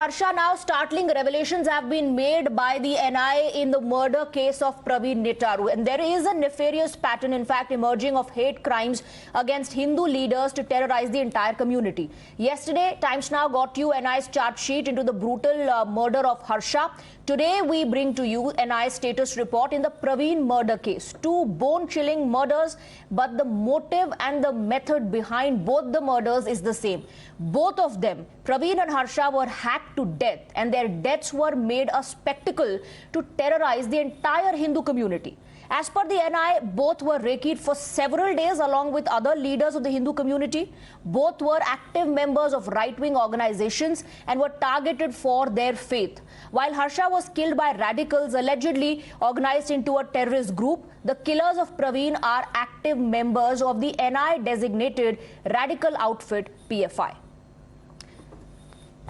Harsha, now startling revelations have been made by the NI in the murder case of Praveen Nettaru. And there is a nefarious pattern, in fact, emerging of hate crimes against Hindu leaders to terrorize the entire community. Yesterday, Times Now got you NI's charge sheet into the brutal murder of Harsha. Today, we bring to you NI's status report in the Praveen murder case. Two bone-chilling murders, but the motive and the method behind both the murders is the same. Both of them, Praveen and Harsha, were hacked to death, and their deaths were made a spectacle to terrorize the entire Hindu community. As per the NI, both were recceed for several days along with other leaders of the Hindu community. Both were active members of right-wing organizations and were targeted for their faith. While Harsha was killed by radicals allegedly organized into a terrorist group, the killers of Praveen are active members of the NI-designated radical outfit PFI.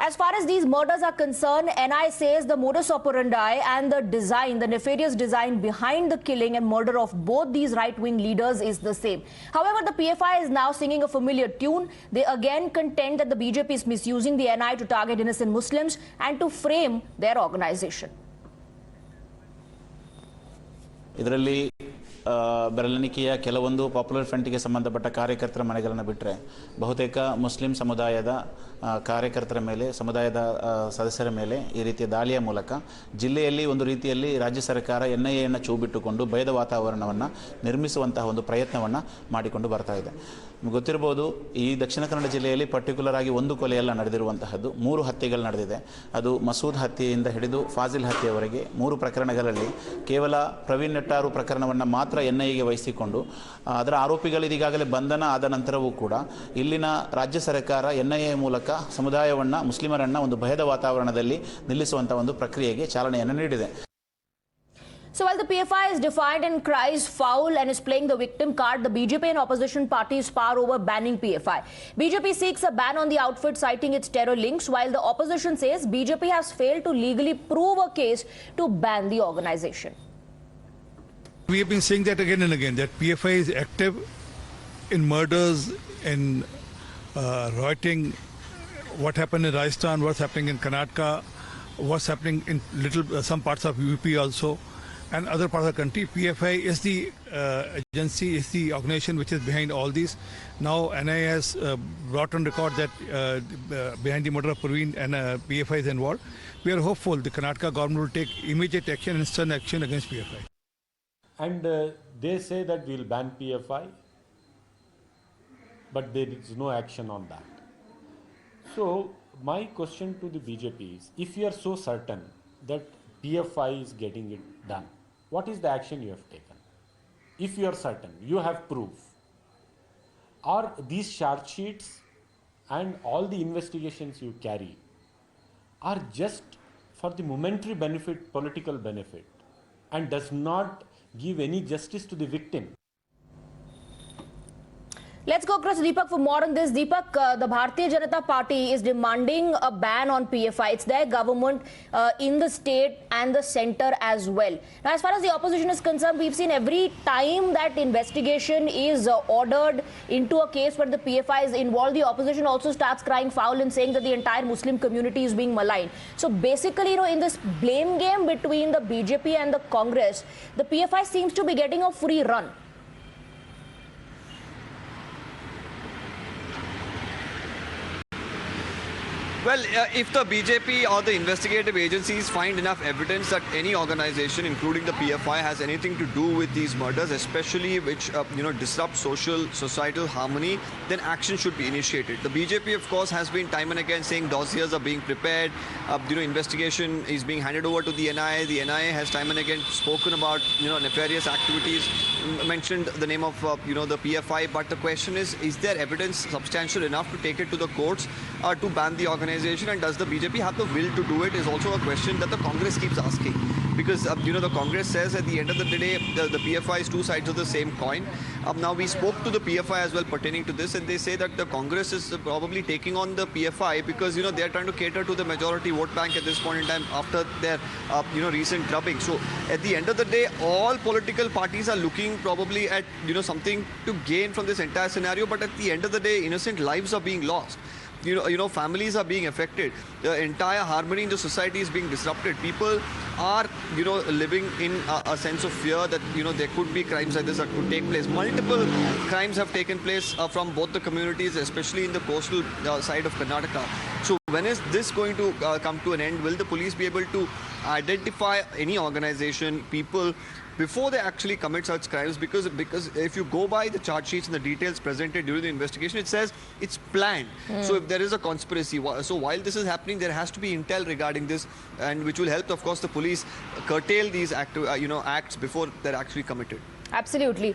As far as these murders are concerned, NI says the modus operandi and the design, the nefarious design behind the killing and murder of both these right-wing leaders is the same. However, the PFI is now singing a familiar tune. They again contend that the BJP is misusing the NI to target innocent Muslims and to frame their organization. ಇದರಲ್ಲಿ ಬೆರಳೆಣಿಕೆಯ ಕೆಲವೊಂದು popular ಫ್ರಂಟ್ಗೆ ಸಂಬಂಧಪಟ್ಟ ಕಾರ್ಯಕರ್ತರ ಮನೆಗಳನ್ನು ಬಿಟ್ಟರೆ ಬಹುತೇಕ Muslim ಸಮುದಾಯದ ಕಾರ್ಯಕರ್ತರ ಮೇಲೆ ಸಮುದಾಯದ ಸದಸ್ಯರ ಮೇಲೆ ಈ ರೀತಿಯ ದಾಳಿಯ ಮೂಲಕ ಜಿಲ್ಲೆಯಲ್ಲಿ ಒಂದು ರೀತಿಯಲ್ಲಿ ರಾಜ್ಯ ಸರ್ಕಾರ NIAಯನ್ನು ಚೂಬಿಟ್ಟುಕೊಂಡು ಭಯದ ವಾತಾವರಣವನ್ನು ನಿರ್ಮಿಸುವಂತಹ ಒಂದು ಪ್ರಯತ್ನವನ್ನು ಮಾಡಿಕೊಂಡು ಬರ್ತಾ ಇದೆ. ಗೊತ್ತಿರಬಹುದು, ಈ ದಕ್ಷಿಣ ಕನ್ನಡ ಜಿಲ್ಲೆಯಲ್ಲಿ ಪರ್ಟಿಕ್ಯುಲರ್ ಆಗಿ ಒಂದು ಕೊಲೆಯಲ್ಲ ನಡೆದಿರುವಂತಹದ್ದು, 3 ಹತ್ಯೆಗಳು ನಡೆದಿದೆ. ಅದು ಮಸೂದ್ ಹತ್ಯೆಯಿಂದ ಹಿಡಿದು ಫಾಜಿಲ್ ಹತ್ಯೆಯವರೆಗೆ 3 ಪ್ರಕರಣಗಳಲ್ಲಿ ಕೇವಲ ಪ್ರವೀಣ್ ನೆಟ್ಟಾರು ಪ್ರಕರಣವನ್ನು ಮಾತ್ರ NIAಗೆ ವಹಿಸಿಕೊಂಡು ಅದರ ಆರೋಪಿಗಳು ಈಗಾಗಲೇ ಬಂಧನ ಆದ ನಂತರವೂ ಕೂಡ ಇಲ್ಲಿನ ರಾಜ್ಯ ಸರ್ಕಾರ NIA ಮೂಲಕ ಸಮುದಾಯವನ್ನ ಮುಸ್ಲಿಮರನ್ನ ಒಂದು ಭಯದ ವಾತಾವರಣದಲ್ಲಿ ನಿಲ್ಲಿಸುವಂತ ಒಂದು ಪ್ರಕ್ರಿಯೆಗೆ ಚಾಲನೆಯನ್ನು ನೀಡಿದೆ. So while the PFI is defiant and cries foul and is playing the victim card, the BJP and opposition parties spar over banning PFI. BJP seeks a ban on the outfit citing its terror links, while the opposition says BJP has failed to legally prove a case to ban the organization. We have been saying that again and again, that PFI is active in murders, in rioting, what happened in Rajasthan, what's happening in Karnataka, what's happening in some parts of UP also, and other parts of the country. PFI is the agency, is the organization which is behind all these. Now NI has brought on record that behind the murder of Praveen and PFI is involved. We are hopeful the Karnataka government will take immediate action and stern action against PFI. And they say that we will ban PFI, but there is no action on that. So my question to the BJP is, if you are so certain that PFI is getting it done, what is the action you have taken? If you are certain, you have proof. Are these charge sheets and all the investigations you carry are just for the momentary benefit, political benefit, and does not give any justice to the victim? Let's go across to Deepak for more on this. Deepak, the Bharatiya Janata Party is demanding a ban on PFI. It's their government in the state and the center as well. Now, as far as the opposition is concerned, we've seen every time that investigation is ordered into a case where the PFI is involved, the opposition also starts crying foul and saying that the entire Muslim community is being maligned. So basically, in this blame game between the BJP and the Congress, the PFI seems to be getting a free run. Well, if the BJP or the investigative agencies find enough evidence that any organization, including the PFI, has anything to do with these murders, especially which disrupt societal harmony, then action should be initiated. The BJP, of course, has been time and again saying dossiers are being prepared. Investigation is being handed over to the NIA. The NIA has time and again spoken about nefarious activities, mentioned the name of the PFI. But the question is there evidence substantial enough to take it to the courts to ban the organization? And does the BJP have the will to do it is also a question that the Congress keeps asking. Because, the Congress says at the end of the day, the PFI is two sides of the same coin. Now, we spoke to the PFI as well pertaining to this, and they say that the Congress is probably taking on the PFI because, they are trying to cater to the majority vote bank at this point in time after their, recent drubbing. So, at the end of the day, all political parties are looking probably at, something to gain from this entire scenario. But at the end of the day, innocent lives are being lost. families are being affected. The entire harmony in the society is being disrupted. People are, living in a sense of fear that, there could be crimes like this that could take place. Multiple crimes have taken place from both the communities, especially in the coastal side of Karnataka. So when is this going to come to an end? Will the police be able to identify any organization, people, before they actually commit such crimes? Because if you go by the charge sheets and the details presented during the investigation, it says it's planned. So if there is a conspiracy, so while this is happening, there has to be intel regarding this, and which will help, of course, the police curtail these acts before they're actually committed. Absolutely.